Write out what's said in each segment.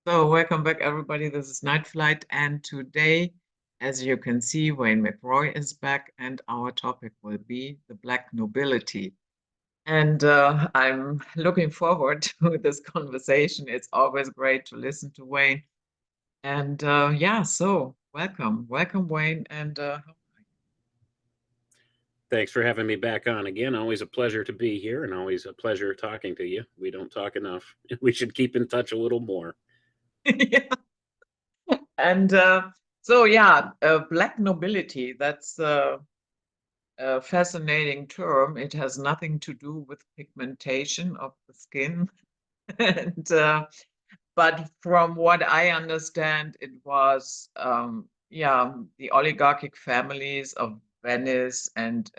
So, welcome back, everybody. This is Night Flight, and today, as you can see, Wayne McRoy is back, and our topic will be the Black Nobility. And I'm looking forward to this conversation. It's always great to listen to Wayne. And yeah, so welcome, Wayne. And Thanks for having me back on again. Always a pleasure to be here and always a pleasure talking to you. We don't talk enough. We should keep in touch a little more. yeah, and so yeah, Black Nobility. That's a fascinating term. It has nothing to do with pigmentation of the skin. And but from what I understand, it was yeah, the oligarchic families of Venice and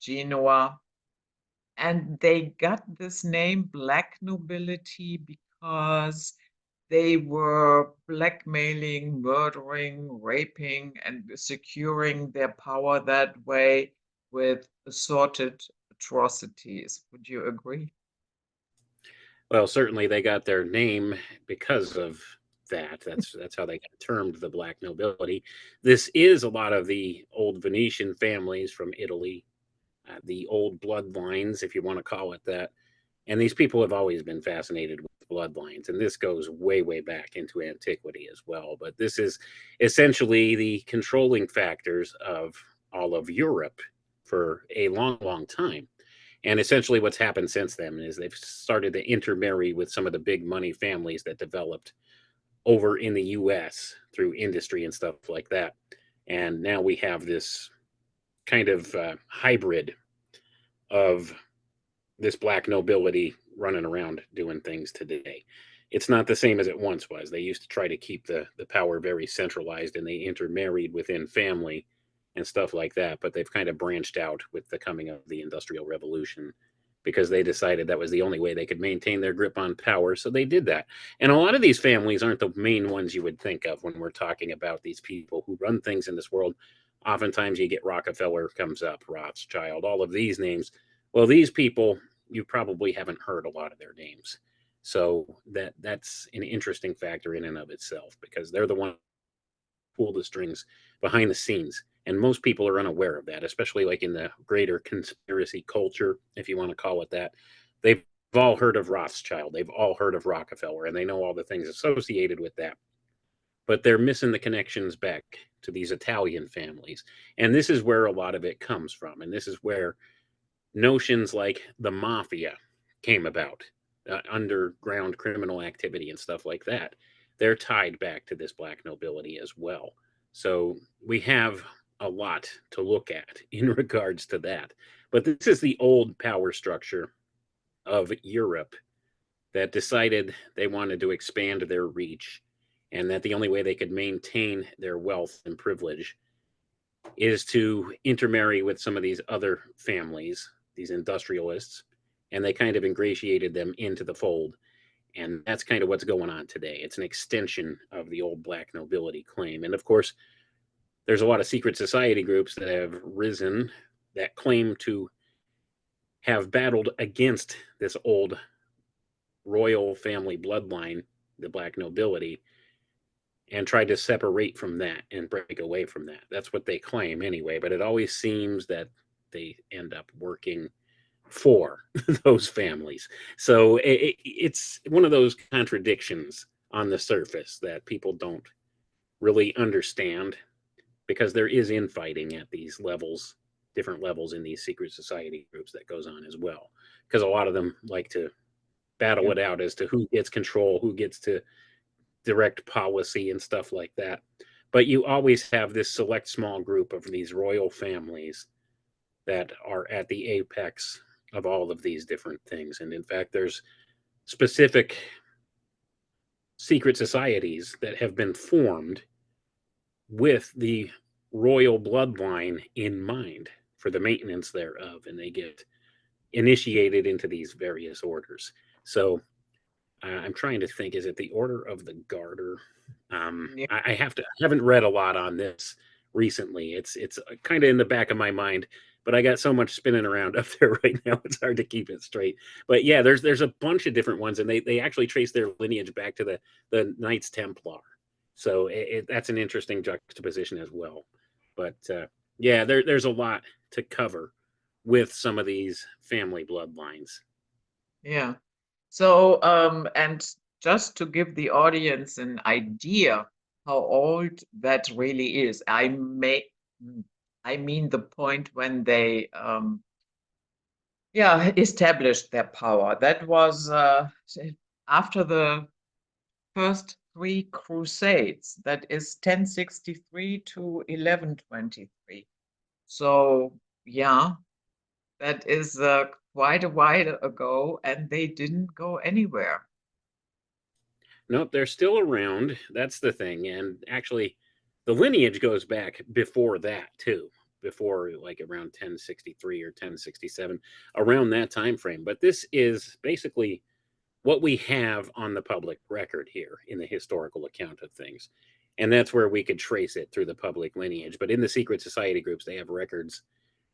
Genoa, and they got this name Black Nobility because they were blackmailing, murdering, raping, and securing their power that way with assorted atrocities. Would you agree? Well, certainly they got their name because of that. That's how they got termed the Black Nobility. This is a lot of the old Venetian families from Italy, the old bloodlines, if you want to call it that. And these people have always been fascinated with bloodlines, and this goes way, way back into antiquity as well. But this is essentially the controlling factors of all of Europe for a long, long time. And essentially, what's happened since then is they've started to intermarry with some of the big money families that developed over in the US through industry and stuff like that. And now we have this kind of hybrid of this black nobility running around doing things today. It's not the same as it once was. They used to try to keep the power very centralized and they intermarried within family and stuff like that, but they've kind of branched out with the coming of the Industrial Revolution because they decided that was the only way they could maintain their grip on power. So they did that. And a lot of these families aren't the main ones you would think of when we're talking about these people who run things in this world. Oftentimes you get Rockefeller comes up, Rothschild, all of these names. Well, these people you probably haven't heard a lot of their names. So that's an interesting factor in and of itself because they're the one pull the strings behind the scenes. And most people are unaware of that, especially like in the greater conspiracy culture, if you want to call it that. They've all heard of Rothschild, they've all heard of Rockefeller, and they know all the things associated with that. But they're missing the connections back to these Italian families. And this is where a lot of it comes from. And this is where notions like the mafia came about, underground criminal activity and stuff like that. They're tied back to this black nobility as well. So we have a lot to look at in regards to that. But this is the old power structure of Europe that decided they wanted to expand their reach and that the only way they could maintain their wealth and privilege is to intermarry with some of these other families, these industrialists, and they kind of ingratiated them into the fold. And that's kind of what's going on today. It's an extension of the old black nobility claim. And of course, there's a lot of secret society groups that have risen that claim to have battled against this old royal family bloodline, the black nobility, and tried to separate from that and break away from that. That's what they claim anyway, but it always seems that they end up working for those families. So it's one of those contradictions on the surface that people don't really understand because there is infighting at these levels, different levels in these secret society groups that goes on as well. Because a lot of them like to battle Yeah. it out as to who gets control, who gets to direct policy and stuff like that. But you always have this select small group of these royal families that are at the apex of all of these different things. And in fact, there's specific secret societies that have been formed with the royal bloodline in mind for the maintenance thereof. And they get initiated into these various orders. So I'm trying to think, is it the Order of the Garter? Yeah. I haven't read a lot on this recently. It's kind of in the back of my mind, but I got so much spinning around up there right now, it's hard to keep it straight. But yeah, there's a bunch of different ones, and they actually trace their lineage back to the Knights Templar. So that's an interesting juxtaposition as well. But yeah, there's a lot to cover with some of these family bloodlines. Yeah. So, and just to give the audience an idea how old that really is, I mean the point when they, yeah, established their power. That was after the first three Crusades. That is 1063 to 1123. So, yeah, that is quite a while ago, and they didn't go anywhere. Nope, they're still around. That's the thing. And actually, the lineage goes back before that too, before like around 1063 or 1067, around that time frame. But this is basically what we have on the public record here in the historical account of things. And that's where we could trace it through the public lineage. But in the secret society groups, they have records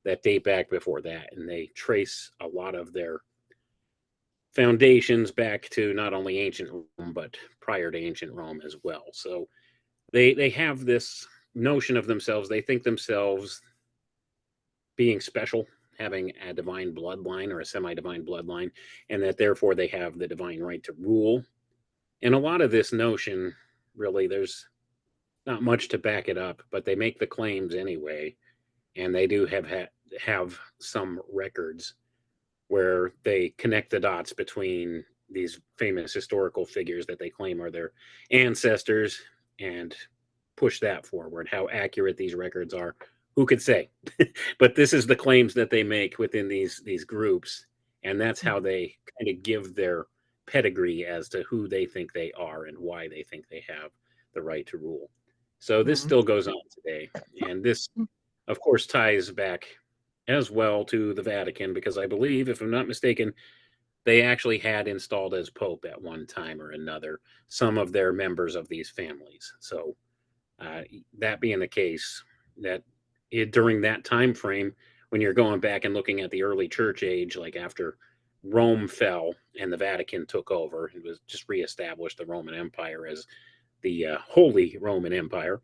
that date back before that, and they trace a lot of their foundations back to not only ancient Rome, but prior to ancient Rome as well. So they have this notion of themselves. They think themselves being special, having a divine bloodline or a semi-divine bloodline, and that therefore they have the divine right to rule. And a lot of this notion, really, there's not much to back it up, but they make the claims anyway, and they do have some records where they connect the dots between these famous historical figures that they claim are their ancestors and push that forward. How accurate these records are, who could say? But this is the claims that they make within these groups, and that's how they kind of give their pedigree as to who they think they are and why they think they have the right to rule. So this Mhm. still goes on today, and this, of course, ties back as well to the Vatican, because I believe, if I'm not mistaken, they actually had installed as Pope at one time or another some of their members of these families. So that being the case, that during that time frame, when you're going back and looking at the early church age, like after Rome fell and the Vatican took over, it was just reestablished the Roman Empire as the Holy Roman Empire.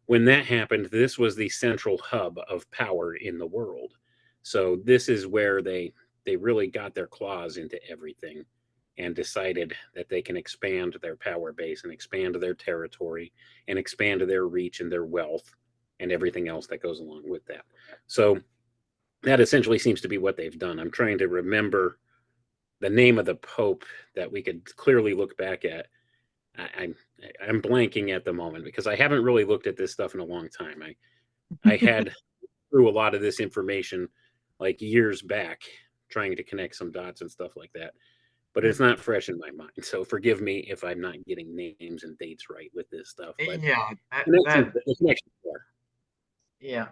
When that happened, this was the central hub of power in the world. So this is where they really got their claws into everything and decided that they can expand their power base and expand their territory and expand their reach and their wealth and everything else that goes along with that. So that essentially seems to be what they've done. I'm trying to remember the name of the Pope that we could clearly look back at. I, I'm blanking at the moment because I haven't really looked at this stuff in a long time. I had through a lot of this information like years back, trying to connect some dots and stuff like that. But it's not fresh in my mind. So forgive me if I'm not getting names and dates right with this stuff. But Yeah, the connections are. yeah,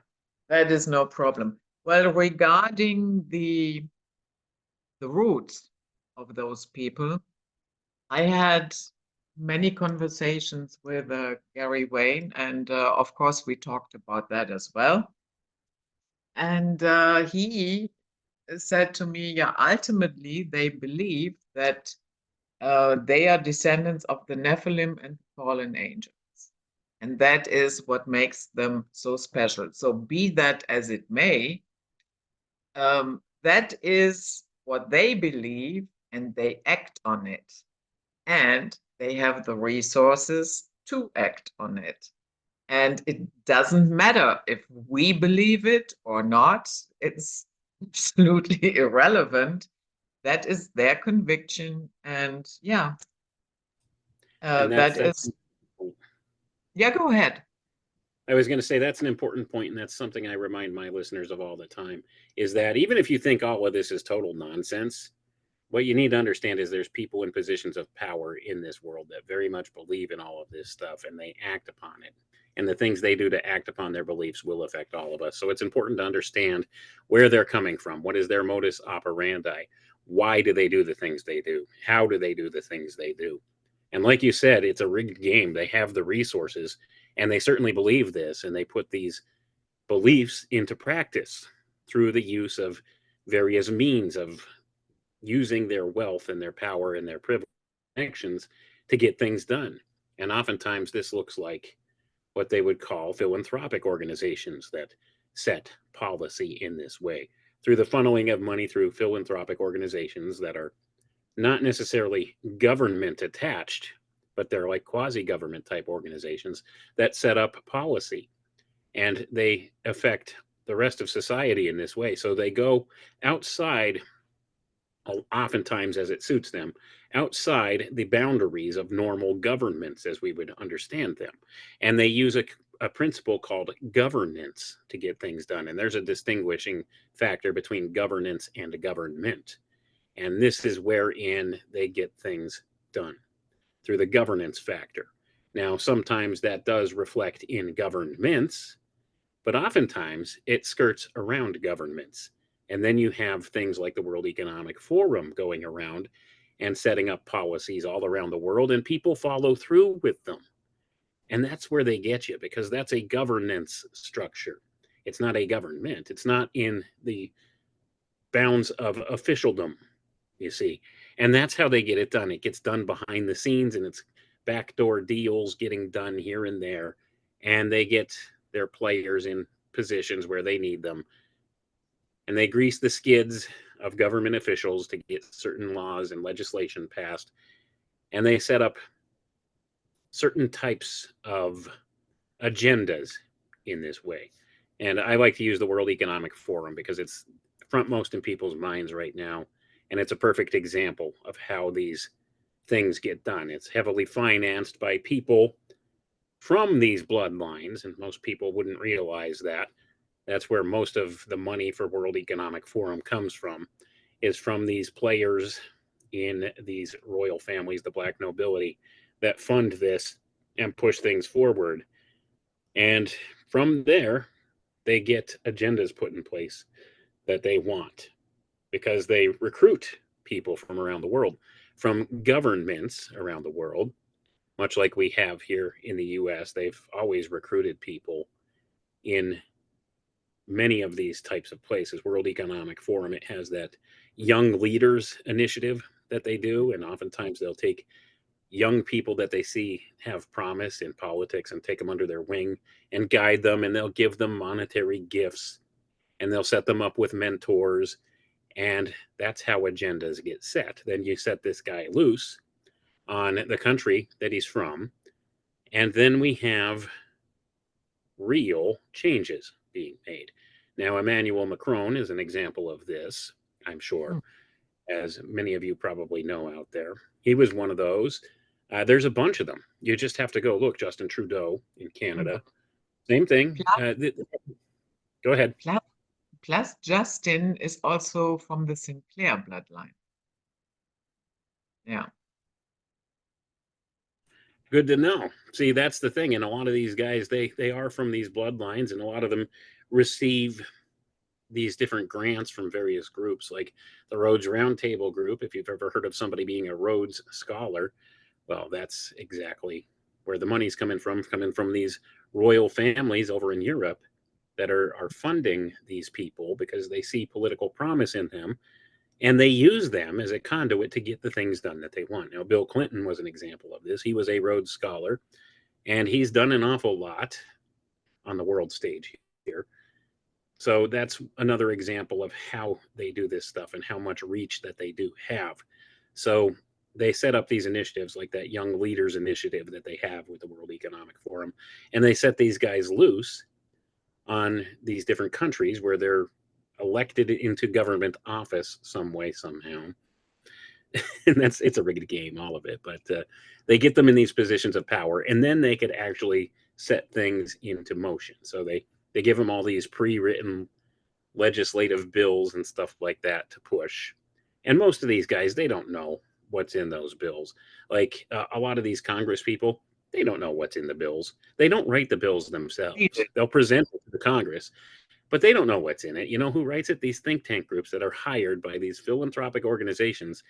that is no problem. Well, regarding the roots of those people, I had many conversations with Gary Wayne, and of course, we talked about that as well. And he said to me, yeah, ultimately, they believe that they are descendants of the Nephilim and fallen angels. And that is what makes them so special. So, be that as it may, that is what they believe, and they act on it. And they have the resources to act on it. And it doesn't matter if we believe it or not, it's absolutely irrelevant. That is their conviction. And yeah, And that that's is, yeah, go ahead. I was going to say that's an important point, and that's something I remind my listeners of all the time. Is that even if you think all of this is total nonsense, what you need to understand is there's people in positions of power in this world that very much believe in all of this stuff and they act upon it. And the things they do to act upon their beliefs will affect all of us. So it's important to understand where they're coming from. What is their modus operandi? Why do they do the things they do? How do they do the things they do? And like you said, it's a rigged game. They have the resources and they certainly believe this and they put these beliefs into practice. through the use of various means of using their wealth and their power and their privilege connections to get things done. And oftentimes this looks like what they would call philanthropic organizations that set policy in this way through the funneling of money through philanthropic organizations that are not necessarily government attached, but they're like quasi government type organizations that set up policy and they affect the rest of society in this way. So they go outside, oftentimes as it suits them, outside the boundaries of normal governments as we would understand them. And they use a principle called governance to get things done. And there's a distinguishing factor between governance and government. And this is wherein they get things done through the governance factor. Now, sometimes that does reflect in governments, but oftentimes it skirts around governments. And then you have things like the World Economic Forum going around and setting up policies all around the world, and people follow through with them. And that's where they get you, because that's a governance structure. It's not a government. It's not in the bounds of officialdom, you see. And that's how they get it done. It gets done behind the scenes, and it's backdoor deals getting done here and there. And they get their players in positions where they need them. And they grease the skids of government officials to get certain laws and legislation passed. And they set up certain types of agendas in this way. And I like to use the World Economic Forum because it's frontmost in people's minds right now. And it's a perfect example of how these things get done. It's heavily financed by people from these bloodlines, and most people wouldn't realize that. That's where most of the money for World Economic Forum comes from, is from these players in these royal families, the Black Nobility, that fund this and push things forward. And from there, they get agendas put in place that they want because they recruit people from around the world, from governments around the world, much like we have here in the US. They've always recruited people in many of these types of places. World Economic Forum, it has that young leaders initiative that they do, and oftentimes they'll take young people that they see have promise in politics and take them under their wing and guide them, and they'll give them monetary gifts, and they'll set them up with mentors, and that's how agendas get set. Then you set this guy loose on the country that he's from, and then we have real changes being made. Now, Emmanuel Macron is an example of this, I'm sure, as many of you probably know out there. He was one of those. There's a bunch of them. You just have to go look. Justin Trudeau in Canada, same thing. Go ahead. Plus, Justin is also from the Sinclair bloodline. Yeah. Good to know. See, that's the thing. And a lot of these guys, they are from these bloodlines, and a lot of them receive these different grants from various groups, like the Rhodes Roundtable group. If you've ever heard of somebody being a Rhodes Scholar, well, that's exactly where the money's coming from these royal families over in Europe that are funding these people because they see political promise in them, and they use them as a conduit to get the things done that they want. Now, Bill Clinton was an example of this. He was a Rhodes Scholar, and he's done an awful lot on the world stage here. So that's another example of how they do this stuff and how much reach that they do have. So they set up these initiatives like that Young Leaders Initiative that they have with the World Economic Forum, and they set these guys loose on these different countries where they're elected into government office some way, somehow. And it's a rigged game, all of it. But they get them in these positions of power, and then they could actually set things into motion. So they give them all these pre-written legislative bills and stuff like that to push. And most of these guys, they don't know what's in those bills. Like a lot of these Congress people, they don't know what's in the bills. They don't write the bills themselves. They'll present it to the Congress, but they don't know what's in it. You know who writes it? These think tank groups that are hired by these philanthropic organizations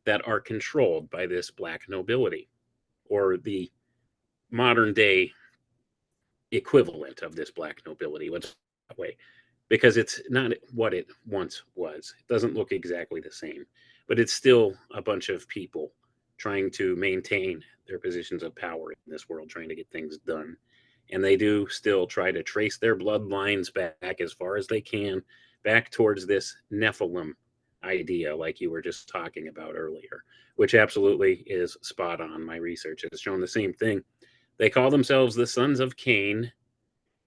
that are controlled by this Black Nobility, or the modern day equivalent of this Black Nobility. Let's put it that way. because it's not what it once was. It doesn't look exactly the same, but it's still a bunch of people trying to maintain their positions of power in this world, trying to get things done. And they do still try to trace their bloodlines back as far as they can, back towards this Nephilim idea, like you were just talking about earlier, which absolutely is spot on. My research has shown the same thing. They call themselves the sons of Cain,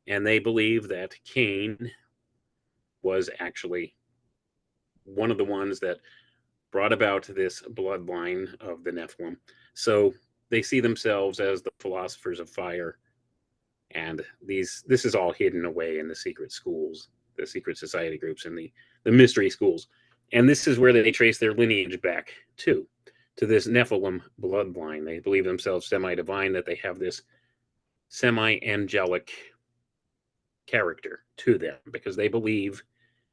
and they believe that Cain was actually one of the ones that brought about this bloodline of the Nephilim. So they see themselves as the philosophers of fire, and this is all hidden away in the secret schools, the secret society groups, and the mystery schools. And this is where they trace their lineage back to this Nephilim bloodline. They believe themselves semi-divine, that they have this semi-angelic character to them, because they believe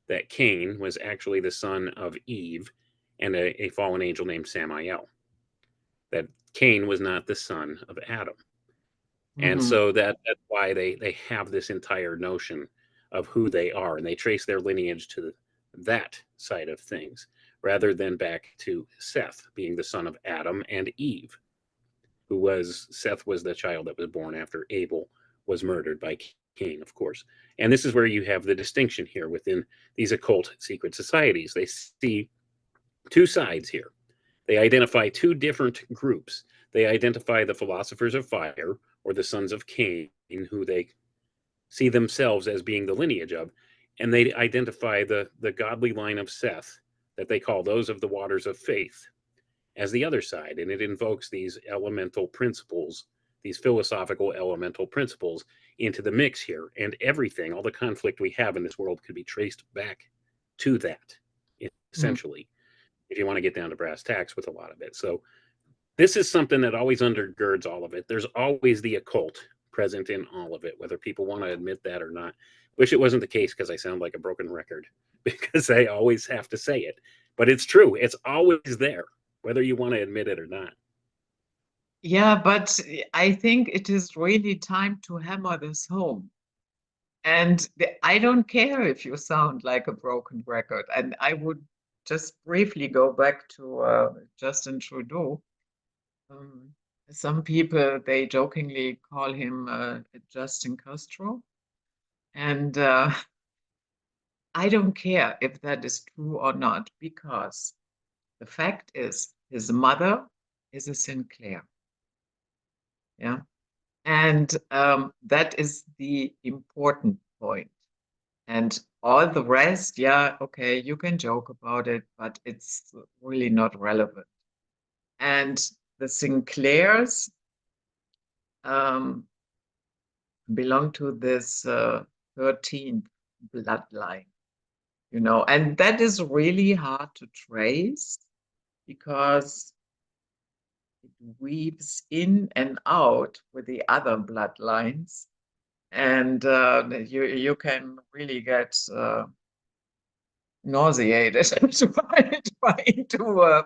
that Cain was actually the son of Eve and a fallen angel named Samael. That Cain was not the son of Adam. And Mhm. so that's why they have this entire notion of who they are, and they trace their lineage to that side of things, rather than back to Seth being the son of Adam and Eve, Seth was the child that was born after Abel was murdered by Cain, of course. And this is where you have the distinction here within these occult secret societies. They see two sides here. They identify two different groups. They identify the philosophers of fire, or the sons of Cain, who they see themselves as being the lineage of, and they identify the godly line of Seth, that they call those of the waters of faith, as the other side. And it invokes these elemental principles, these philosophical elemental principles, into the mix here. And everything, all the conflict we have in this world, could be traced back to that, Mhm. essentially, if you want to get down to brass tacks with a lot of it. So this is something that always undergirds all of it. There's always the occult present in all of it, whether people want to admit that or not. Wish it wasn't the case, because I sound like a broken record because I always have to say it. But it's true. It's always there, whether you want to admit it or not. Yeah, but I think it is really time to hammer this home. And I don't care if you sound like a broken record. And I would just briefly go back to Justin Trudeau. Um, some people, they jokingly call him Justin Castro. And I don't care if that is true or not, because the fact is his mother is a Sinclair. Yeah. And that is the important point. And all the rest, yeah, okay, you can joke about it, but it's really not relevant. And the Sinclairs um, belong to this 13th bloodline, and that is really hard to trace because it weaves in and out with the other bloodlines. And you can really get nauseated trying to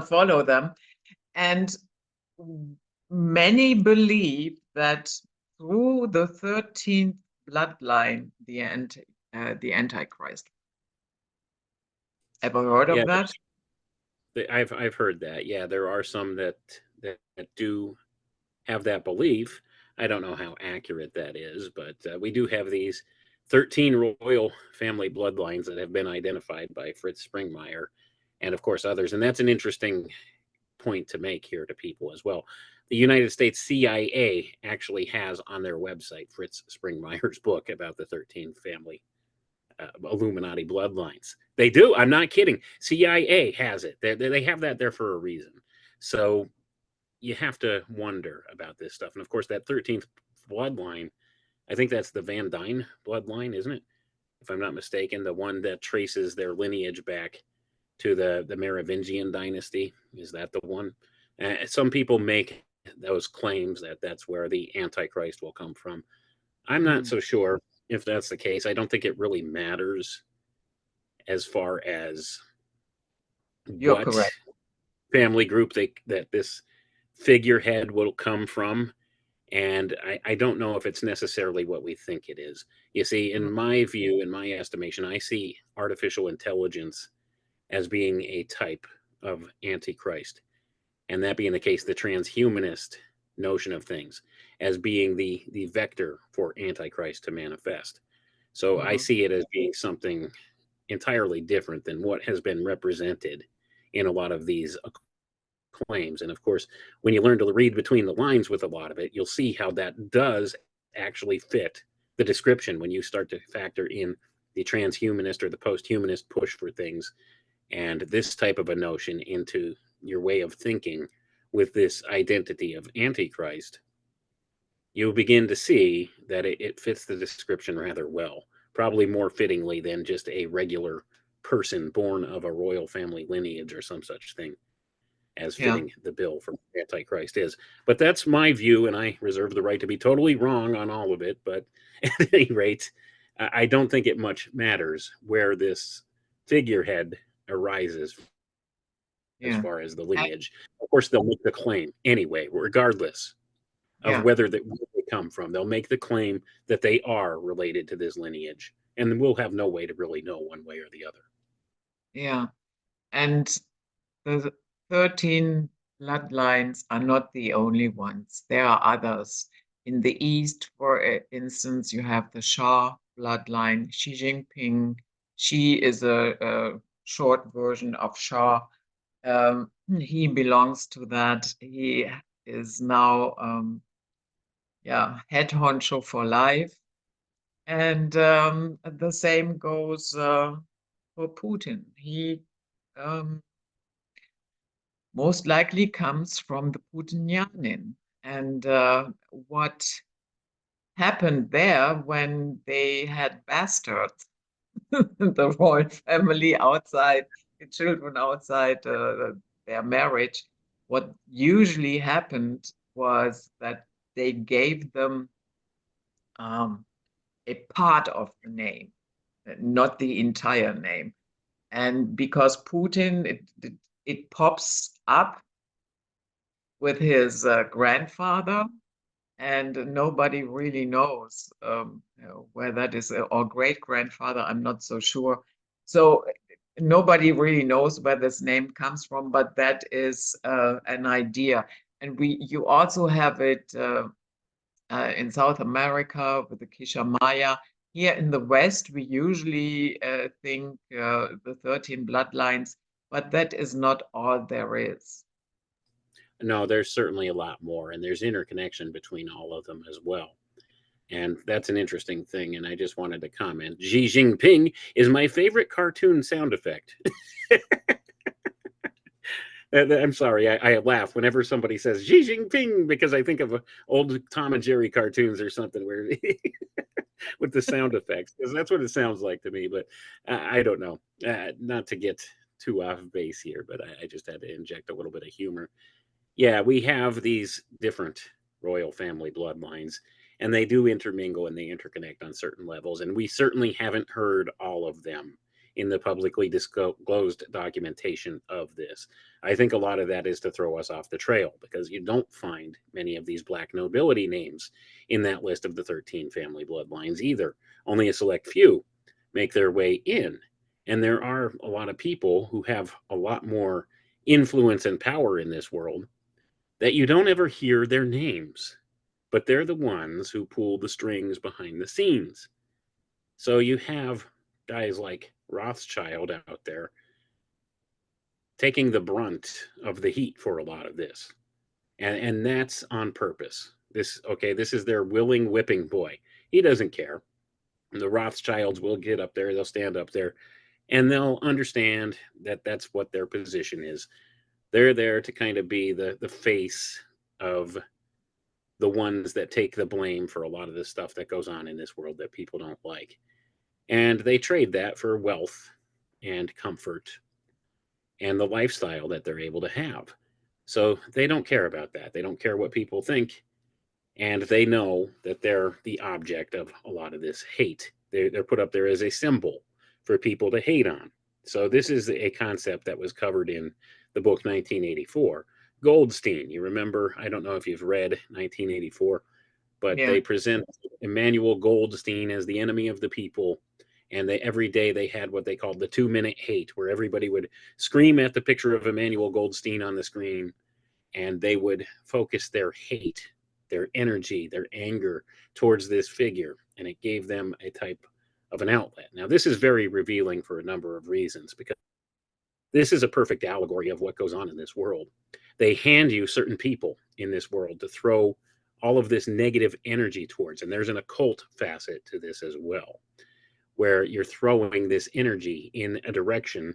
follow them. And many believe that through the 13th bloodline, the Antichrist. Ever heard Yeah, of that? I've heard that. Yeah, there are some that do have that belief. I don't know how accurate that is, but we do have these 13 royal family bloodlines that have been identified by Fritz Springmeier, and of course others. And that's an interesting point to make here to people as well. The United States CIA actually has on their website Fritz Springmeier's book about the 13 family Illuminati bloodlines. They do. I'm not kidding. CIA has it. They have that there for a reason. So you have to wonder about this stuff. And of course, that 13th bloodline, I think that's the Van Dyne bloodline, isn't it? If I'm not mistaken, the one that traces their lineage back to the Merovingian dynasty. Is that the one? Some people make those claims that that's where the Antichrist will come from. I'm not Mhm. so sure if that's the case. I don't think it really matters as far as You're what correct. family group that this figurehead will come from. And I don't know if it's necessarily what we think it is. You see, in my view, in my estimation, I see artificial intelligence as being a type of Antichrist. And that being the case, the transhumanist notion of things as being the vector for Antichrist to manifest. So I Mhm. see it as being something entirely different than what has been represented in a lot of these claims. And of course, when you learn to read between the lines with a lot of it, you'll see how that does actually fit the description when you start to factor in the transhumanist or the post-humanist push for things and this type of a notion into your way of thinking with this identity of Antichrist. You'll begin to see that it fits the description rather well, probably more fittingly than just a regular person born of a royal family lineage or some such thing as Yeah, fitting the bill for Antichrist is. But that's my view, and I reserve the right to be totally wrong on all of it. But at any rate, I don't think it much matters where this figurehead arises as yeah, far as the and lineage. Of course, they'll make the claim anyway, regardless of yeah, where they come from. They'll make the claim that they are related to this lineage, and we'll have no way to really know one way or the other. yeah. And the 13 bloodlines are not the only ones. There are others. In the East, for instance, you have the Shah bloodline, Xi Jinping. Xi is a short version of Shah. He belongs to that. He is now, yeah, head honcho for life. And the same goes for Putin. He um, most likely comes from the Putinianin. And what happened there when they had bastards, the royal family outside, the children outside their marriage, what usually happened was that they gave them um, a part of the name, not the entire name. And because Putin, it pops up with his grandfather, and nobody really knows where that is, or great grandfather. I'm not so sure. So nobody really knows where this name comes from, but that is an idea. And you also have it in South America with the Kishamaya. Here in the West, we usually think the 13 bloodlines, but that is not all there is. No, there's certainly a lot more, and there's interconnection between all of them as well. And that's an interesting thing. And I just wanted to comment Xi Jinping is my favorite cartoon sound effect. I'm sorry, I laugh whenever somebody says Xi Jinping because I think of old Tom and Jerry cartoons or something where with the sound effects because that's what it sounds like to me. But I don't know, not to get too off base here, but I just had to inject a little bit of humor. Yeah, we have these different royal family bloodlines, and they do intermingle and they interconnect on certain levels. And we certainly haven't heard all of them in the publicly disclosed documentation of this. I think a lot of that is to throw us off the trail because you don't find many of these black nobility names in that list of the 13 family bloodlines either. Only a select few make their way in. And there are a lot of people who have a lot more influence and power in this world that you don't ever hear their names, but they're the ones who pull the strings behind the scenes. So you have guys like Rothschild out there taking the brunt of the heat for a lot of this. And that's on purpose. This is their willing whipping boy. He doesn't care. The Rothschilds will get up there, they'll stand up there, and they'll understand that that's what their position is. They're there to kind of be the face of the ones that take the blame for a lot of the stuff that goes on in this world that people don't like. And they trade that for wealth and comfort and the lifestyle that they're able to have. So they don't care about that. They don't care what people think. And they know that they're the object of a lot of this hate. They're put up there as a symbol for people to hate on. So this is a concept that was covered in the book 1984. Goldstein, you remember, I don't know if you've read 1984, but Yeah. they present Emmanuel Goldstein as the enemy of the people. And every day they had what they called the 2-minute hate, where everybody would scream at the picture of Emmanuel Goldstein on the screen, and they would focus their hate, their energy, their anger towards this figure, and it gave them a type of an outlet. Now, this is very revealing for a number of reasons, because this is a perfect allegory of what goes on in this world. They hand you certain people in this world to throw all of this negative energy towards, and there's an occult facet to this as well, where you're throwing this energy in a direction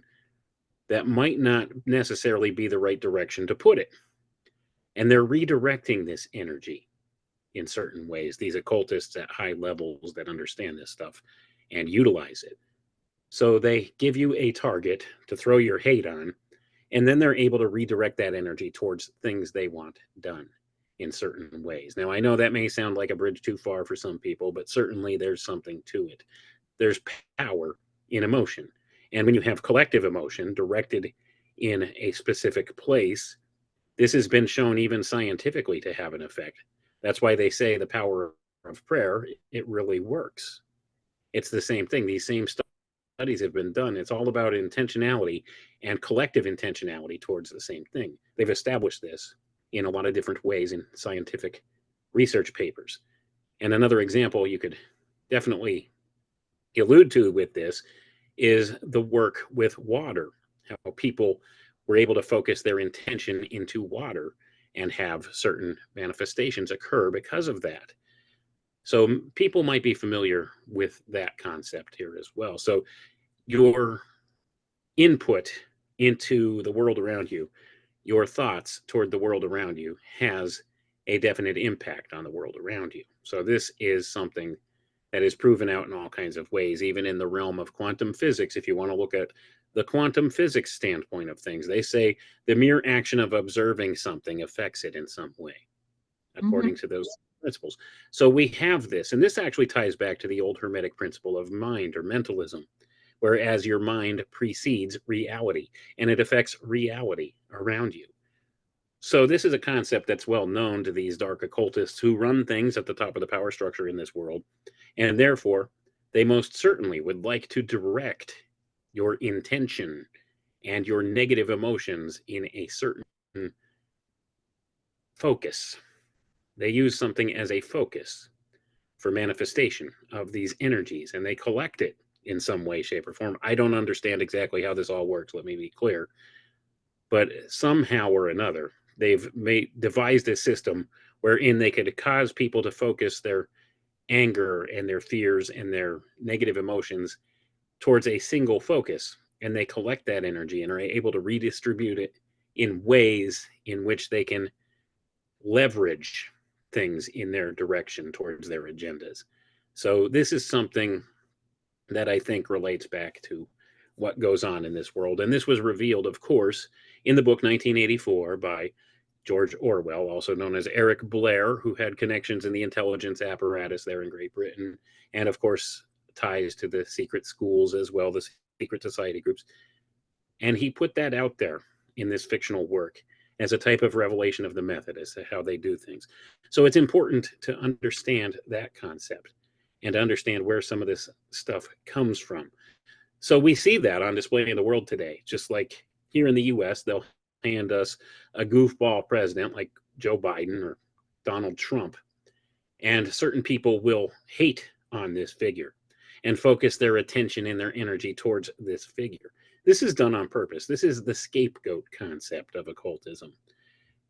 that might not necessarily be the right direction to put it. And they're redirecting this energy in certain ways, these occultists at high levels that understand this stuff and utilize it. So they give you a target to throw your hate on, and then they're able to redirect that energy towards things they want done in certain ways. Now, I know that may sound like a bridge too far for some people, but certainly there's something to it. There's power in emotion. And when you have collective emotion directed in a specific place, this has been shown even scientifically to have an effect. That's why they say the power of prayer, it really works. It's the same thing. These same studies have been done. It's all about intentionality and collective intentionality towards the same thing. They've established this in a lot of different ways in scientific research papers. And another example you could definitely allude to with this is the work with water, how people were able to focus their intention into water and have certain manifestations occur because of that. So people might be familiar with that concept here as well. So your input into the world around you, your thoughts toward the world around you, has a definite impact on the world around you. So this is something that is proven out in all kinds of ways, even in the realm of quantum physics. If you want to look at the quantum physics standpoint of things, they say the mere action of observing something affects it in some way, according to those principles. So we have this, and this actually ties back to the old Hermetic principle of mind or mentalism, whereas your mind precedes reality and it affects reality around you. So this is a concept that's well known to these dark occultists who run things at the top of the power structure in this world, and therefore they most certainly would like to direct your intention and your negative emotions in a certain focus. They use something as a focus for manifestation of these energies, and they collect it in some way, shape, or form. I don't understand exactly how this all works, let me be clear, but somehow or another, they've devised a system wherein they could cause people to focus their anger and their fears and their negative emotions towards a single focus, and they collect that energy and are able to redistribute it in ways in which they can leverage things in their direction towards their agendas. So this is something that I think relates back to what goes on in this world. And this was revealed, of course, in the book 1984 by George Orwell, also known as Eric Blair, who had connections in the intelligence apparatus there in Great Britain, and of course, ties to the secret schools as well, the secret society groups. And he put that out there in this fictional work as a type of revelation of the method as to how they do things. So it's important to understand that concept and understand where some of this stuff comes from. So we see that on display in the world today, just like here in the US, they'll hand us a goofball president like Joe Biden or Donald Trump, and certain people will hate on this figure and focus their attention and their energy towards this figure. This is done on purpose. This is the scapegoat concept of occultism.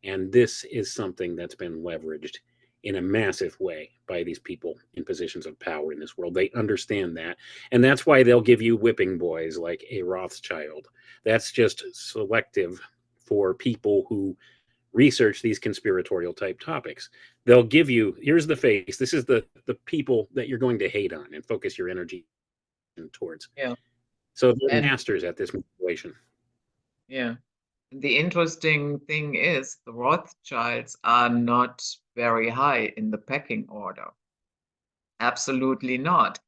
And this is something that's been leveraged in a massive way by these people in positions of power in this world. They understand that. And that's why they'll give you whipping boys like a Rothschild. That's just selective for people who research these conspiratorial type topics. They'll give you, here's the face. This is the people that you're going to hate on and focus your energy towards. Yeah. So they're And masters at this manipulation. yeah. The interesting thing is the Rothschilds are not very high in the pecking order. Absolutely not.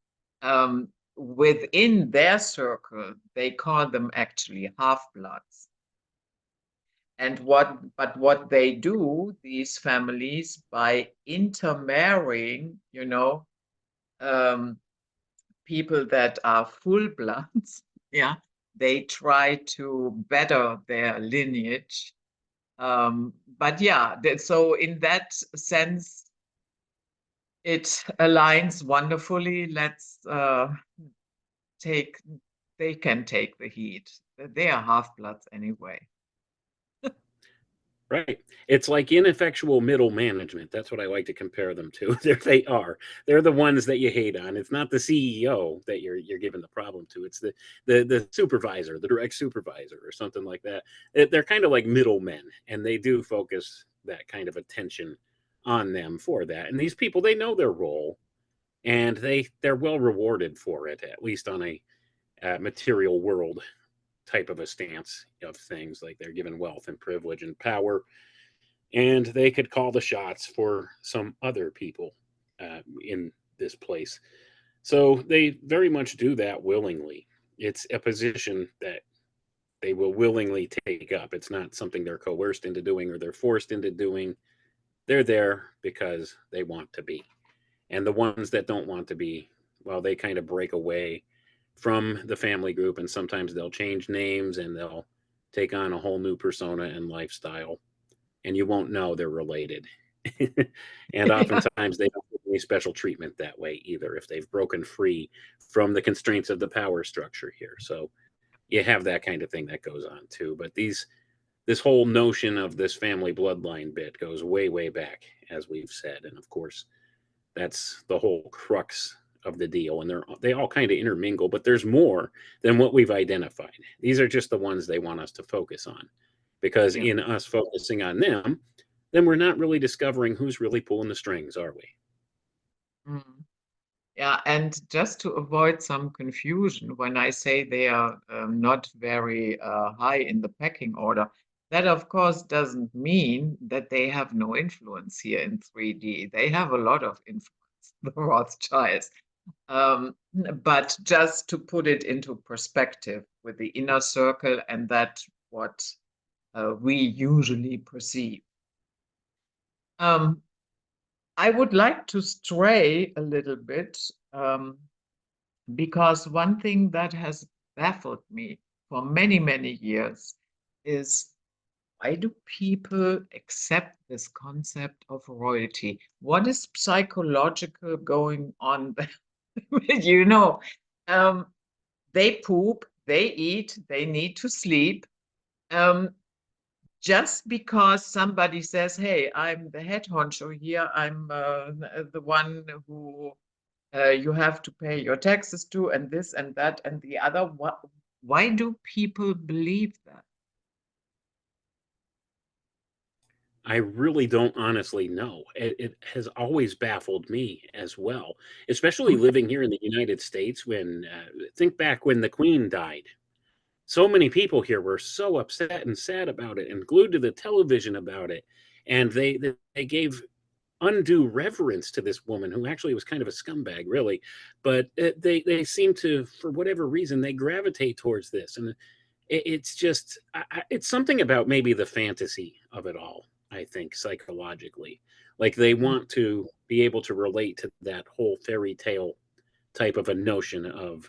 Within their circle, they call them actually half-bloods. And what they do, these families, by intermarrying, um, people that are full bloods, yeah, they try to better their lineage. But yeah, so in that sense, it aligns wonderfully. Let's take, they can take the heat. They are half-bloods anyway. Right. It's like ineffectual middle management. That's what I like to compare them to. There they are. They're the ones that you hate on. It's not the CEO that you're giving the problem to. It's the supervisor, the direct supervisor, or something like that. They're kind of like middlemen, and they do focus that kind of attention on them for that. And these people, they know their role, and they're well rewarded for it, at least on a material world type of a stance of things. Like they're given wealth and privilege and power, and they could call the shots for some other people in this place. So they very much do that willingly. It's a position that they will willingly take up. It's not something they're coerced into doing or they're forced into doing. They're there because they want to be. And the ones that don't want to be, well, they kind of break away from the family group, and sometimes they'll change names and they'll take on a whole new persona and lifestyle, and you won't know they're related. And Yeah. oftentimes they don't get any special treatment that way either if they've broken free from the constraints of the power structure here. So you have that kind of thing that goes on too. But this whole notion of this family bloodline bit goes way, way back, as we've said. And of course, that's the whole crux of the deal. And they all kind of intermingle, but there's more than what we've identified. These are just the ones they want us to focus on, because Yeah. in us focusing on them, then we're not really discovering who's really pulling the strings, are we? Mm. Yeah, and just to avoid some confusion, when I say they are not very high in the pecking order, that of course doesn't mean that they have no influence here in 3D. They have a lot of influence, the Rothschilds. But just to put it into perspective with the inner circle and that what we usually perceive. Um, I would like to stray a little bit because one thing that has baffled me for many, many years is why do people accept this concept of royalty? What is psychological going on there? You know, um, they poop, they eat, they need to sleep. Um, just because somebody says, "Hey, I'm the head honcho here. I'm the one who you have to pay your taxes to, and this and that and the other." Why do people believe that? I really don't honestly know. It has always baffled me as well, especially living here in the United States. When think back when the Queen died, so many people here were so upset and sad about it, and glued to the television about it, and they gave undue reverence to this woman who actually was kind of a scumbag, really. But they seem to, for whatever reason, they gravitate towards this, and it's just it's something about maybe the fantasy of it all. I think psychologically, like they want to be able to relate to that whole fairy tale type of a notion of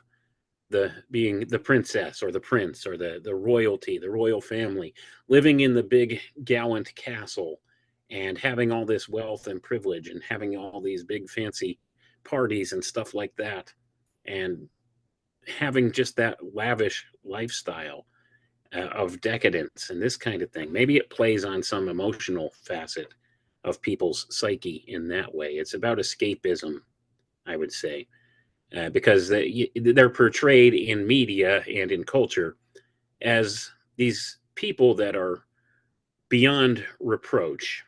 the being the princess or the prince or the royalty, the royal family, living in the big gallant castle and having all this wealth and privilege and having all these big fancy parties and stuff like that, and having just that lavish lifestyle of decadence and this kind of thing. Maybe it plays on some emotional facet of people's psyche in that way. It's about escapism, I would say, because they're portrayed in media and in culture as these people that are beyond reproach,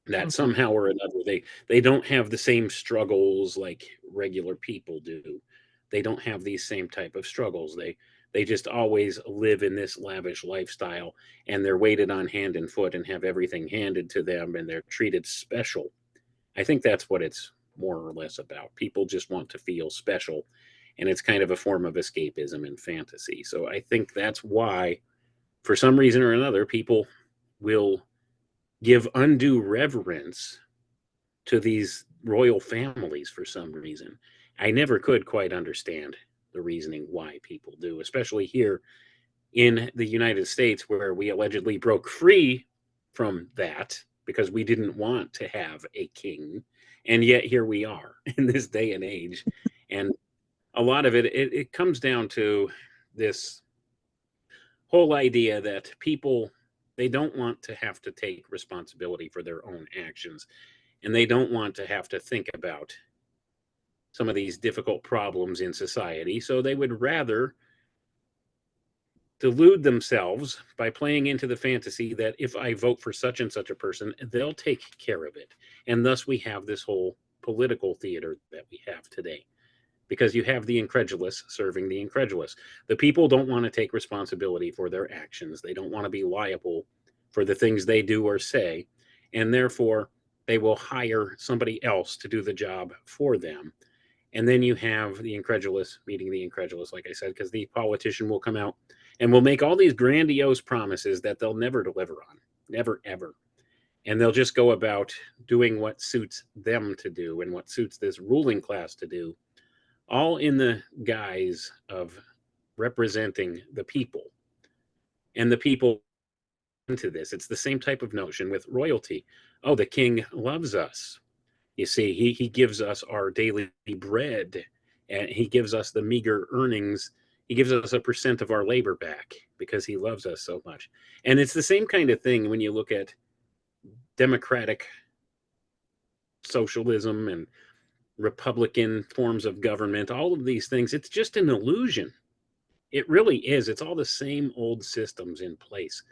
that Mhm. somehow or another they don't have the same struggles like regular people do. They don't have these same type of struggles. They just always live in this lavish lifestyle, and they're waited on hand and foot and have everything handed to them, and they're treated special. I think that's what it's more or less about. People just want to feel special, and it's kind of a form of escapism and fantasy. So I think that's why, for some reason or another, people will give undue reverence to these royal families for some reason. I never could quite understand the reasoning why people do, especially here in the United States, where we allegedly broke free from that because we didn't want to have a king. And yet here we are in this day and age. And a lot of it comes down to this whole idea that people, they don't want to have to take responsibility for their own actions, and they don't want to have to think about some of these difficult problems in society, so they would rather delude themselves by playing into the fantasy that if I vote for such and such a person, they'll take care of it. And thus we have this whole political theater that we have today, because you have the incredulous serving the incredulous. The people don't want to take responsibility for their actions. They don't want to be liable for the things they do or say, and therefore they will hire somebody else to do the job for them. And then you have the incredulous meeting the incredulous, like I said, because the politician will come out and will make all these grandiose promises that they'll never deliver on, never, ever. And they'll just go about doing what suits them to do and what suits this ruling class to do, all in the guise of representing the people. And the people into this, it's the same type of notion with royalty. Oh, the king loves us. You see, he gives us our daily bread, and he gives us the meager earnings. He gives us a percent of our labor back because he loves us so much. And it's the same kind of thing when you look at democratic socialism and Republican forms of government, all of these things. It's just an illusion. It really is. It's all the same old systems in place.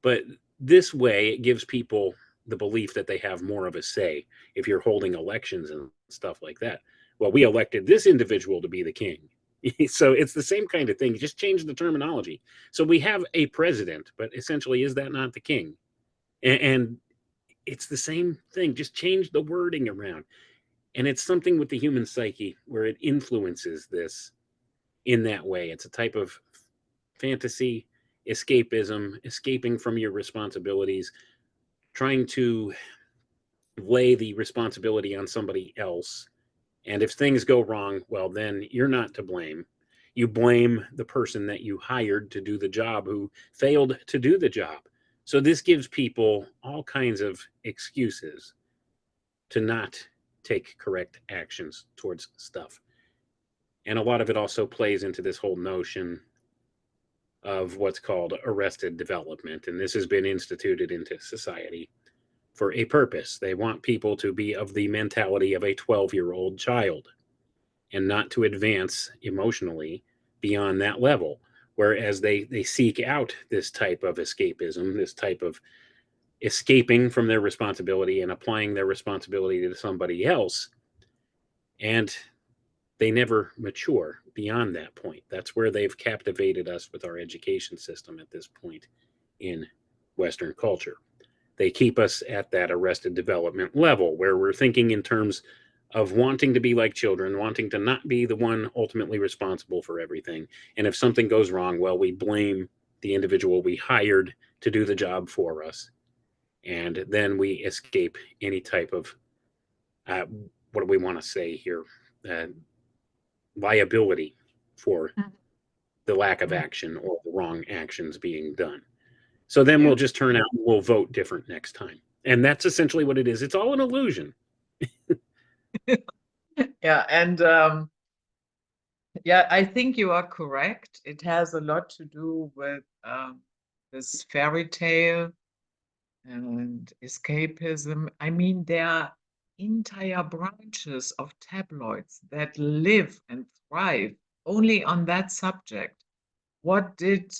But this way, it gives people the belief that they have more of a say if you're holding elections and stuff like that. Well, we elected this individual to be the king. So it's the same kind of thing. You just change the terminology. So we have a president, but essentially, is that not the king? And it's the same thing. Just change the wording around. And it's something with the human psyche where it influences this in that way. It's a type of fantasy, escapism, escaping from your responsibilities, trying to lay the responsibility on somebody else. And if things go wrong, well, then you're not to blame. You blame the person that you hired to do the job who failed to do the job. So this gives people all kinds of excuses to not take correct actions towards stuff. And a lot of it also plays into this whole notion of what's called arrested development. And this has been instituted into society for a purpose. They want people to be of the mentality of a 12-year-old child and not to advance emotionally beyond that level. Whereas they seek out this type of escapism, this type of escaping from their responsibility and applying their responsibility to somebody else. And they never mature beyond that point. That's where they've captivated us with our education system at this point in Western culture. They keep us at that arrested development level where we're thinking in terms of wanting to be like children, wanting to not be the one ultimately responsible for everything. And if something goes wrong, well, we blame the individual we hired to do the job for us. And then we escape any type of, what do we want to say here? Uh, Liability for the lack of action or the wrong actions being done. So then Yeah. we'll just turn out and we'll vote different next time. And that's essentially what it is. It's all an illusion. Yeah, and yeah, I think you are correct. It has a lot to do with this fairy tale and escapism. I mean, there are entire branches of tabloids that live and thrive only on that subject. What did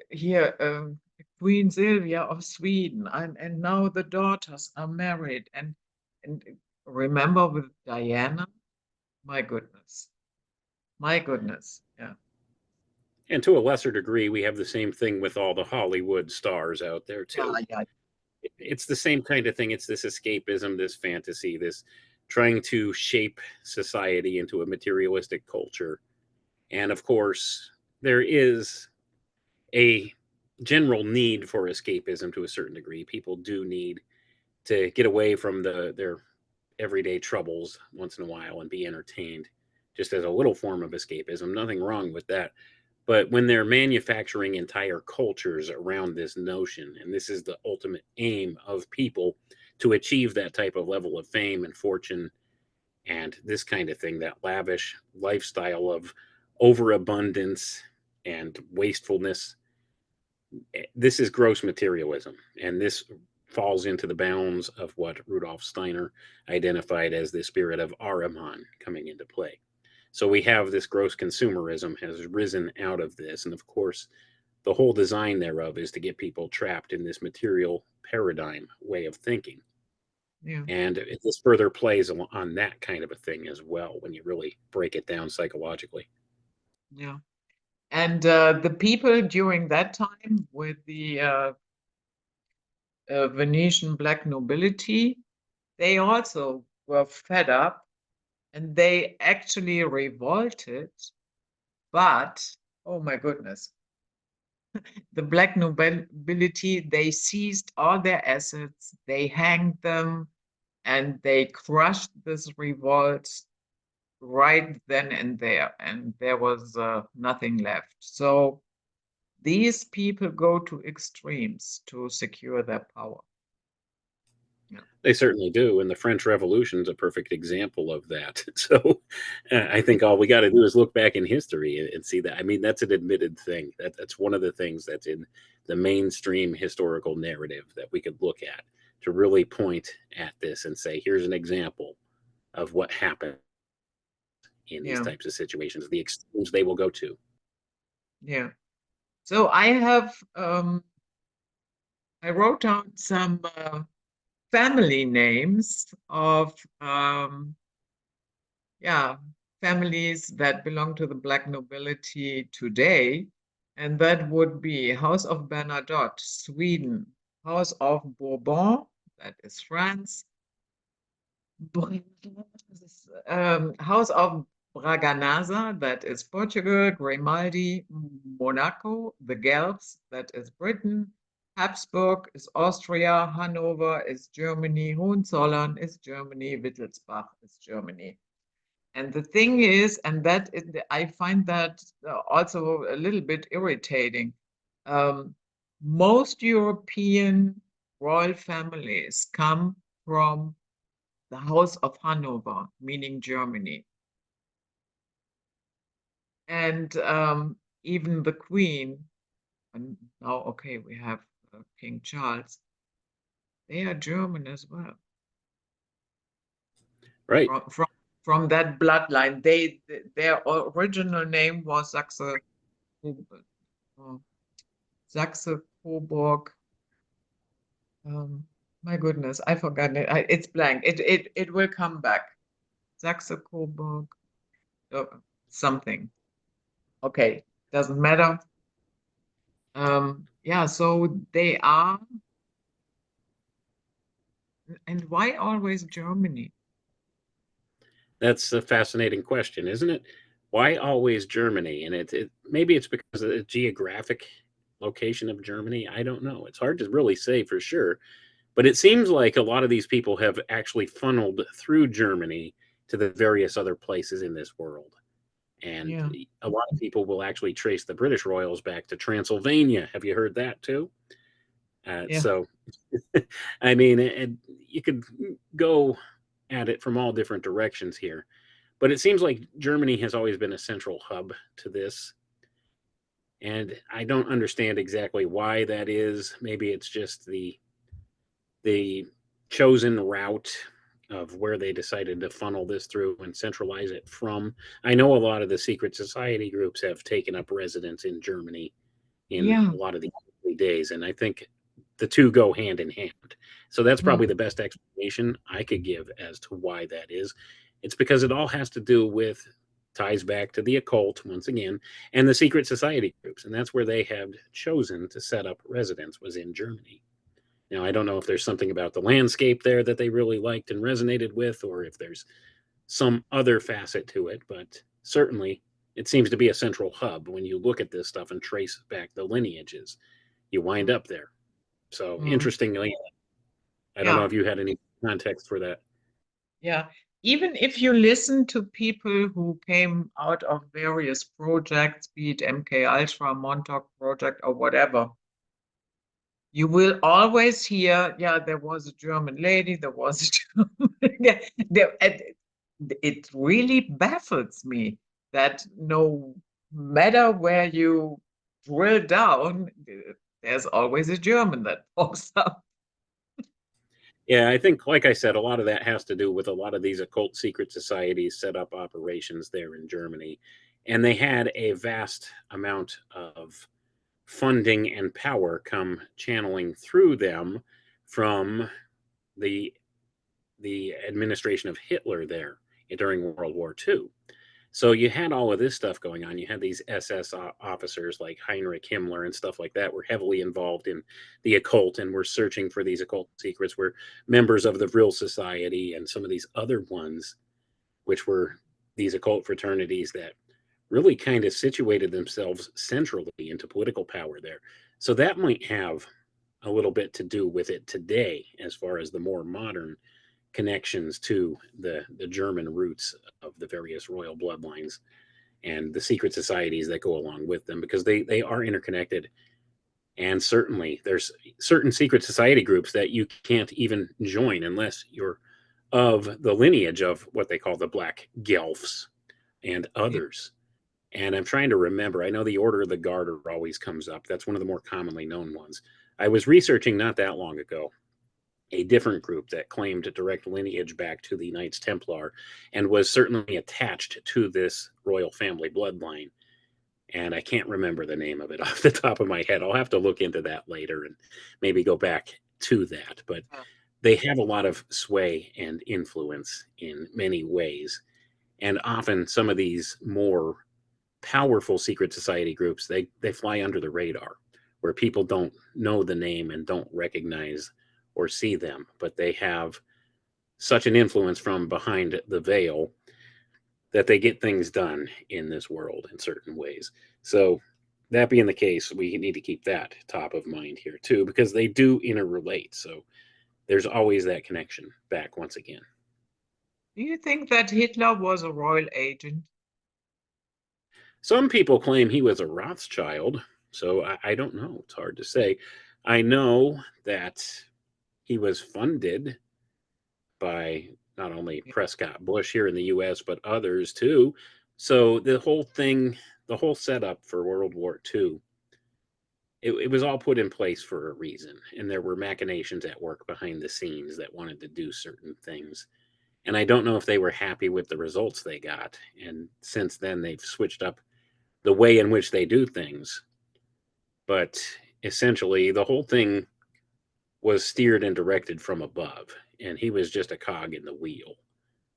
here Queen Sylvia of Sweden, and now the daughters are married, and remember with Diana? My goodness. My goodness. Yeah. And to a lesser degree, we have the same thing with all the Hollywood stars out there, Yeah, too. yeah. It's the same kind of thing. It's this escapism, this fantasy, this trying to shape society into a materialistic culture. And of course, there is a general need for escapism to a certain degree. People do need to get away from their everyday troubles once in a while and be entertained, just as a little form of escapism. Nothing wrong with that. But when they're manufacturing entire cultures around this notion, and this is the ultimate aim of people to achieve that type of level of fame and fortune and this kind of thing, that lavish lifestyle of overabundance and wastefulness, this is gross materialism. And this falls into the bounds of what Rudolf Steiner identified as the spirit of Ahriman coming into play. So we have this gross consumerism has risen out of this. And of course, the whole design thereof is to get people trapped in this material paradigm way of thinking. Yeah. And this further plays on that kind of a thing as well when you really break it down psychologically. Yeah. And the people during that time with the Venetian Black Nobility, they also were fed up and they actually revolted. But, oh my goodness, the Black Nobility, they seized all their assets, they hanged them, and they crushed this revolt right then and there. And there was nothing left. So these people go to extremes to secure their power. Yeah. They certainly do, and the French Revolution is a perfect example of that. So, I think all we got to do is look back in history and see that. I mean, that's an admitted thing. That's one of the things that's in the mainstream historical narrative that we could look at to really point at this and say, here's an example of what happened in these Yeah. types of situations, the extremes they will go to. Yeah. So I have I wrote down some family names of yeah, families that belong to the Black nobility today, and that would be House of Bernadotte, Sweden, House of Bourbon, that is France, House of Braganza, that is Portugal, Grimaldi, Monaco, the Guelphs, that is Britain, Habsburg is Austria, Hanover is Germany, Hohenzollern is Germany, Wittelsbach is Germany. And the thing is, and that is, I find that also a little bit irritating. Most European royal families come from the House of Hanover, meaning Germany. And even the Queen, and now, okay, we have King Charles, they are German as well. Right. From that bloodline. Their original name was Saxe Coburg. My goodness, I forgot it. It's blank. It will come back. Saxe Coburg, something. Okay, doesn't matter. Yeah, so they are. And why always Germany? That's a fascinating question, isn't it? Why always Germany? And maybe it's because of the geographic location of Germany. I don't know. It's hard to really say for sure. But it seems like a lot of these people have actually funneled through Germany to the various other places in this world. And Yeah, a lot of people will actually trace the British royals back to Transylvania. Have you heard that too? yeah, So, I mean, you could go at it from all different directions here. But it seems like Germany has always been a central hub to this. And I don't understand exactly why that is. Maybe it's just the chosen route of where they decided to funnel this through and centralize it from. I know a lot of the secret society groups have taken up residence in Germany in yeah, a lot of the early days, and I think the two go hand in hand. So that's yeah, probably the best explanation I could give as to why that is. It's because it all has to do with ties back to the occult once again and the secret society groups, and that's where they have chosen to set up residence was in Germany. Now, I don't know if there's something about the landscape there that they really liked and resonated with, or if there's some other facet to it, but certainly it seems to be a central hub when you look at this stuff and trace back the lineages. you wind up there. So Mm. interestingly, I don't know Yeah, if you had any context for that. yeah. Even if you listen to people who came out of various projects, be it MK Ultra, Montauk Project, or whatever, you will always hear, yeah, there was a German lady, there was a German. Yeah, it really baffles me that no matter where you drill down, there's always a German that pops up. Yeah, I think, like I said, a lot of that has to do with a lot of these occult secret societies set up operations there in Germany. And they had a vast amount of funding and power come channeling through them from the the administration of Hitler there during World War II. So you had all of this stuff going on. You had these SS officers like Heinrich Himmler and stuff like that were heavily involved in the occult and were searching for these occult secrets. Were members of the Vril Society and some of these other ones, which were these occult fraternities that really kind of situated themselves centrally into political power there. So that might have a little bit to do with it today, as far as the more modern connections to the German roots of the various royal bloodlines and the secret societies that go along with them, because they are interconnected. And certainly there's certain secret society groups that you can't even join unless you're of the lineage of what they call the Black Guelphs and Yeah. others. And I'm trying to remember. I know the Order of the Garter always comes up. That's one of the more commonly known ones. I was researching not that long ago a different group that claimed a direct lineage back to the Knights Templar and was certainly attached to this royal family bloodline. And I can't remember the name of it off the top of my head. I'll have to look into that later and maybe go back to that. But they have a lot of sway and influence in many ways. And often some of these more powerful secret society groups, they fly under the radar where people don't know the name and don't recognize or see them, but they have such an influence from behind the veil that they get things done in this world in certain ways. So that being the case, we need to keep that top of mind here too, because they do interrelate. So there's always that connection back once again. Do you think that Hitler was a royal agent? Some people claim he was a Rothschild, so I don't know. It's hard to say. I know that he was funded by not only Yeah. Prescott Bush here in the US, but others too. So the whole thing, the whole setup for World War II, it was all put in place for a reason. And there were machinations at work behind the scenes that wanted to do certain things. And I don't know if they were happy with the results they got. And since then, they've switched up the way in which they do things. But essentially, the whole thing was steered and directed from above. And he was just a cog in the wheel.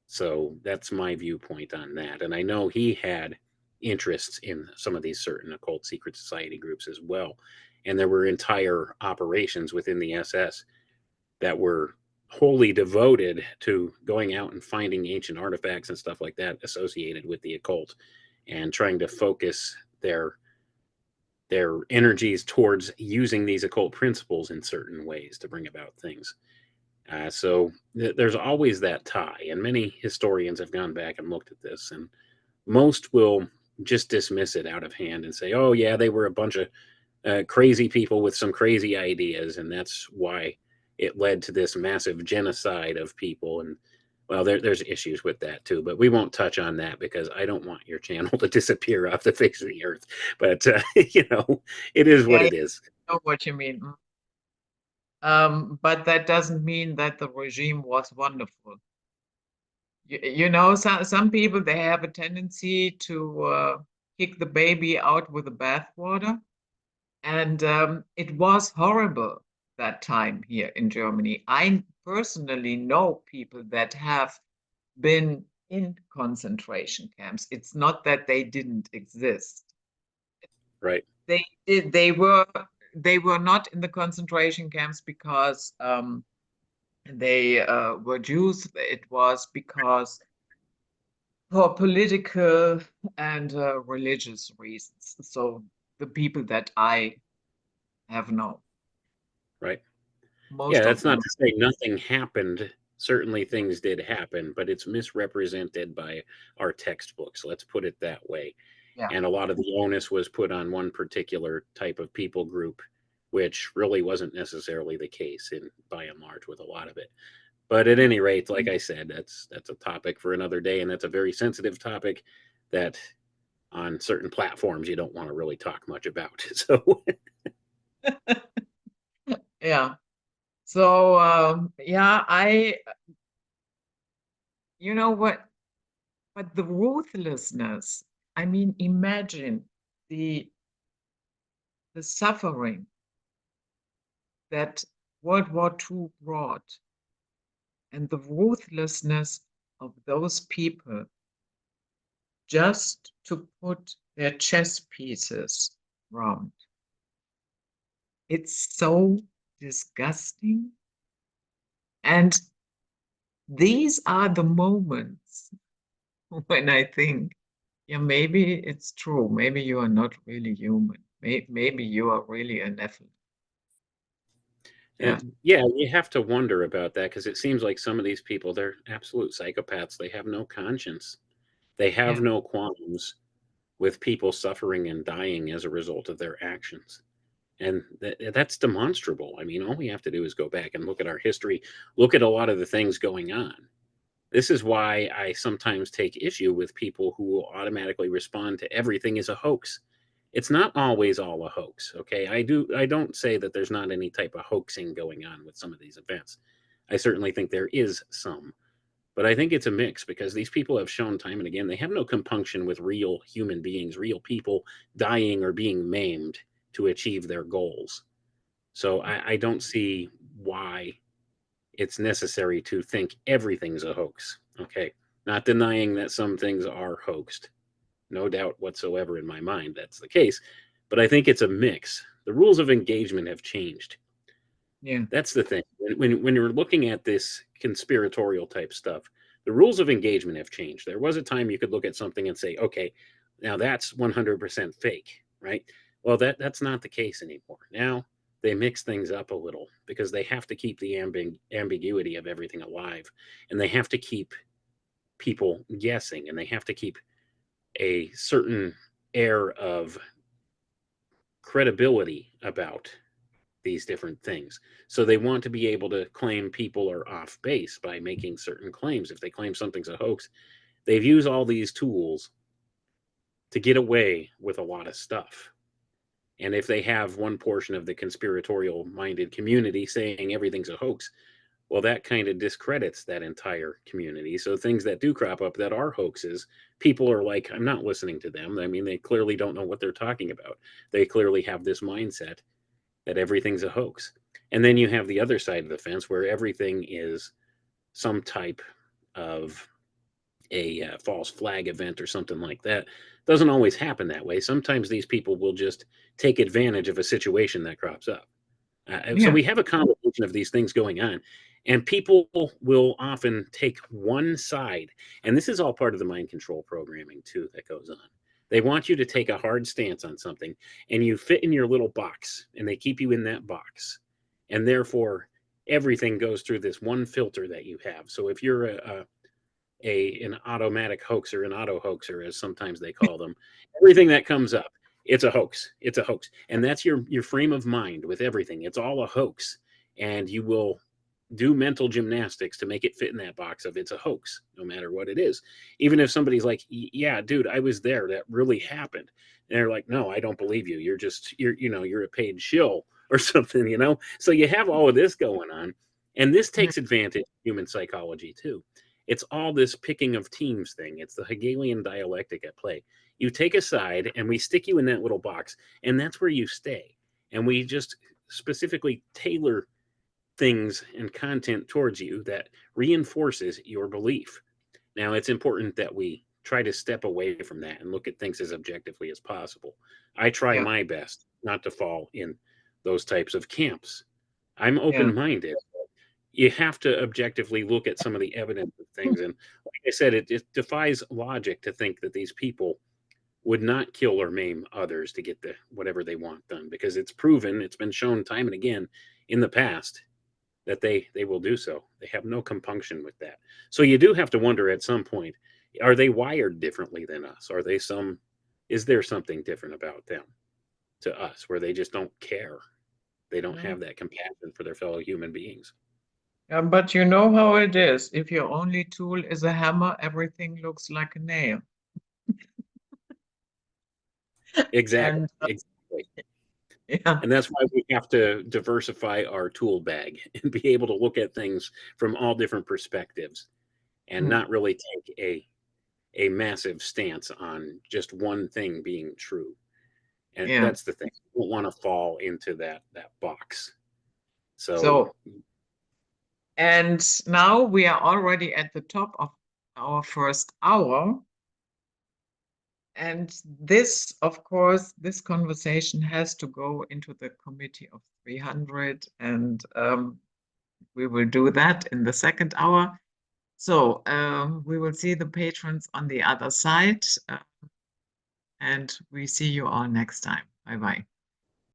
So that's my viewpoint on that. And I know he had interests in some of these certain occult secret society groups as well. And there were entire operations within the SS that were wholly devoted to going out and finding ancient artifacts and stuff like that associated with the occult and trying to focus their energies towards using these occult principles in certain ways to bring about things. So there's always that tie, and many historians have gone back and looked at this, and most will just dismiss it out of hand and say, "Oh yeah, they were a bunch of crazy people with some crazy ideas, and that's why it led to this massive genocide of people." And well, there's issues with that too, but we won't touch on that because I don't want your channel to disappear off the face of the earth. But it is what Yeah, it is. I know what you mean. But that doesn't mean that the regime was wonderful. You know, some people they have a tendency to kick the baby out with the bathwater, and it was horrible that time here in Germany. I personally know people that have been in concentration camps. It's not that they didn't exist. Right. They did. They were not in the concentration camps because they were Jews. It was because for political and religious reasons. So the people that I have no. right? Yeah, Most of that's not them. to say nothing happened. Certainly things did happen, but it's misrepresented by our textbooks. Let's put it that way. Yeah. And a lot of the onus was put on one particular type of people group, which really wasn't necessarily the case in by and large with a lot of it. But at any rate, like I said, that's a topic for another day, and that's a very sensitive topic that on certain platforms you don't want to really talk much about. So Yeah. So yeah, you know what, but the ruthlessness, I mean, imagine the the suffering that World War II brought and the ruthlessness of those people just to put their chess pieces round. It's so disgusting. And these are the moments when I think, yeah, maybe it's true. Maybe you are not really human. Maybe you are really a Nephilim. Yeah. yeah, you have to wonder about that because it seems like some of these people, they're absolute psychopaths. They have no conscience. They have Yeah. no qualms with people suffering and dying as a result of their actions. And that's demonstrable. I mean, all we have to do is go back and look at our history, look at a lot of the things going on. This is why I sometimes take issue with people who will automatically respond to everything as a hoax. It's not always all a hoax, okay? I don't say that there's not any type of hoaxing going on with some of these events. I certainly think there is some, but I think it's a mix because these people have shown time and again they have no compunction with real human beings, real people dying or being maimed to achieve their goals. So I don't see why it's necessary to think everything's a hoax. Okay. Not denying that some things are hoaxed. No doubt whatsoever in my mind that's the case. But I think it's a mix. The rules of engagement have changed. Yeah. That's the thing. When you're looking at this conspiratorial type stuff, the rules of engagement have changed. There was a time you could look at something and say, okay, now that's 100% fake, right? Well, that's not the case anymore. Now they mix things up a little because they have to keep the ambiguity of everything alive, and they have to keep people guessing, and they have to keep a certain air of credibility about these different things. So they want to be able to claim people are off base by making certain claims. If they claim something's a hoax, they've used all these tools to get away with a lot of stuff. And if they have one portion of the conspiratorial minded community saying everything's a hoax, well, that kind of discredits that entire community. So things that do crop up that are hoaxes, people are like, I'm not listening to them. I mean, they clearly don't know what they're talking about. They clearly have this mindset that everything's a hoax. And then you have the other side of the fence where everything is some type of a false flag event or something like that. Doesn't always happen that way. Sometimes these people will just take advantage of a situation that crops up. So Yeah. we have a combination of these things going on, and people will often take one side. And this is all part of the mind control programming, too, that goes on. They want you to take a hard stance on something, and you fit in your little box, and they keep you in that box. And therefore, everything goes through this one filter that you have. So if you're an automatic hoaxer, an auto hoaxer, as sometimes they call them. Everything that comes up, it's a hoax. It's a hoax, and that's your frame of mind with everything. It's all a hoax, and you will do mental gymnastics to make it fit in that box of it's a hoax, no matter what it is. Even if somebody's like, "Yeah, dude, I was there. That really happened," and they're like, "No, I don't believe you. You're a paid shill or something." So you have all of this going on, and this Yeah. takes advantage of human psychology too. It's all this picking of teams thing. It's the Hegelian dialectic at play. You take a side and we stick you in that little box, and that's where you stay. And we just specifically tailor things and content towards you that reinforces your belief. Now, it's important that we try to step away from that and look at things as objectively as possible. I try Yeah. my best not to fall in those types of camps. I'm Yeah. open minded. You have to objectively look at some of the evidence of things. And like I said, it defies logic to think that these people would not kill or maim others to get whatever they want done, because it's proven, it's been shown time and again in the past that they will do so. They have no compunction with that. So you do have to wonder at some point, are they wired differently than us? Is there something different about them to us where they just don't care? They don't have that compassion for their fellow human beings. But you know how it is. If your only tool is a hammer, everything looks like a nail. Exactly. And Exactly. yeah. And that's why we have to diversify our tool bag and be able to look at things from all different perspectives and not really take a massive stance on just one thing being true. And Yeah. that's the thing. We don't want to fall into that box. So, and now we are already at the top of our first hour. And this, of course, this conversation has to go into the committee of 300, and we will do that in the second hour. So we will see the patrons on the other side, and we see you all next time. Bye-bye.